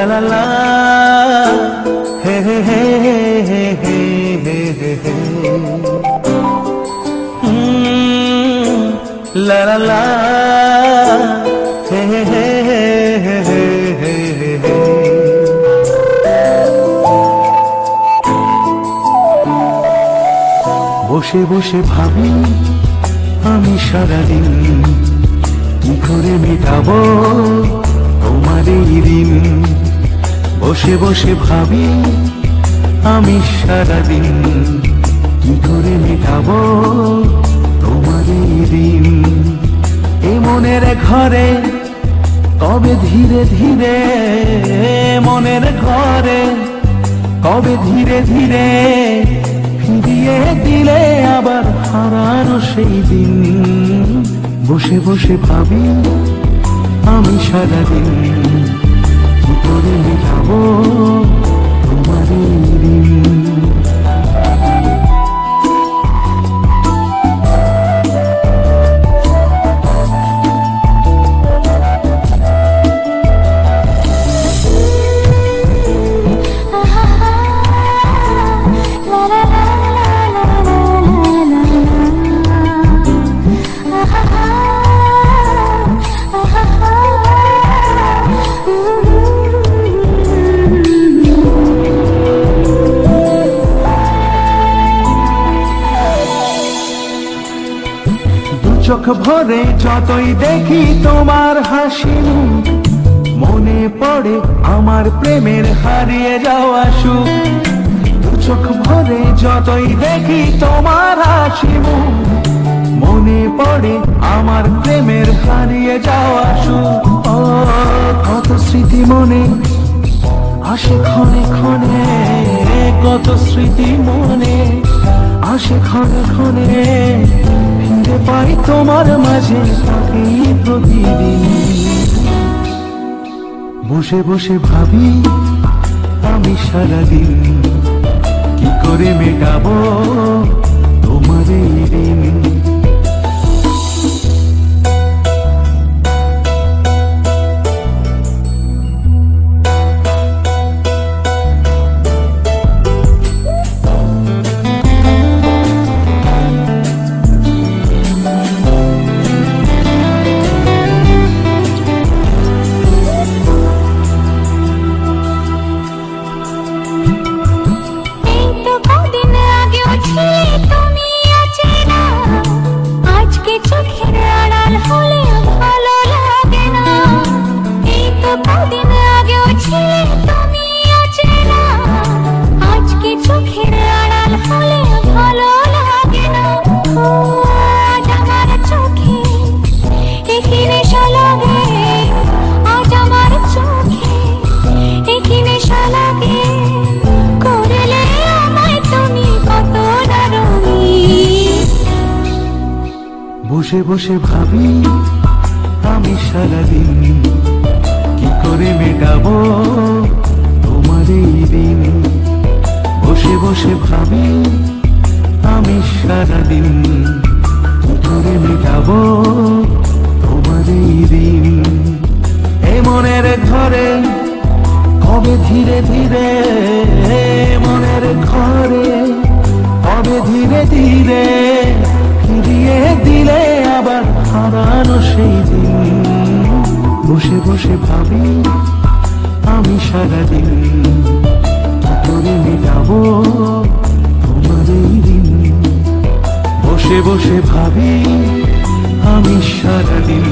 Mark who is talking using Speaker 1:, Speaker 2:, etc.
Speaker 1: la la, hey hey hey hey hey hey hey, la la la, hey hey hey hey hey hey. বসে বসে ভাবি আমি সারাদিন কি করে মেটাবো তোমার এই ঋণ। বসে বসে ভাবি আমি সারাদিন কি করে মেটাবো তোমার এই ঋণ। এ মনের ঘরে কবে ধীরে ধীরে, মনের ঘরে কবে ধীরে ধীরে ফিরিয়ে দিলে আবার হারানো সেই দিন। বসে বসে ভাবি আমি সারাদিন কি করে মেটাবো তোমার এই ঋণ। চোখ ভরে যতই দেখি তোমার হাসি, মনে পড়ে আমার প্রেমের হারিয়ে যাওয়া সুখ। চোখ ভরে যতই দেখি তোমার হাসি, মনে পড়ে আমার প্রেমের হারিয়ে যাওয়া সুখ। ও কত স্মৃতি মনে আসে ক্ষণে ক্ষণে, কত স্মৃতি মনে আসে ক্ষণে ক্ষণে, ফিরে পাই তোমার মাঝে থাকি প্রতিদিন। বসে বসে ভাবি আমি সারাদিন কি করে মেটাবো তোমার এই ঋণ। বসে বসে ভাবি আমি সারাদিন কি করে মেটাবো তোমার এই ঋণ। বসে বসে ভাবি আমি সারাদিন কি করে মেটাবো তোমার এই ঋণ। এই মনের ঘরে কবে ধীরে ধীরে, মনের ঘরে কবে ধীরে ধীরে ফিরিয়ে দিলে আবার হারানো সেই দিন। বসে বসে ভাবি আমি সারাদিন কি করে মেটাবো তোমার এই ঋণ। বসে বসে ভাবি আমি সারাদিন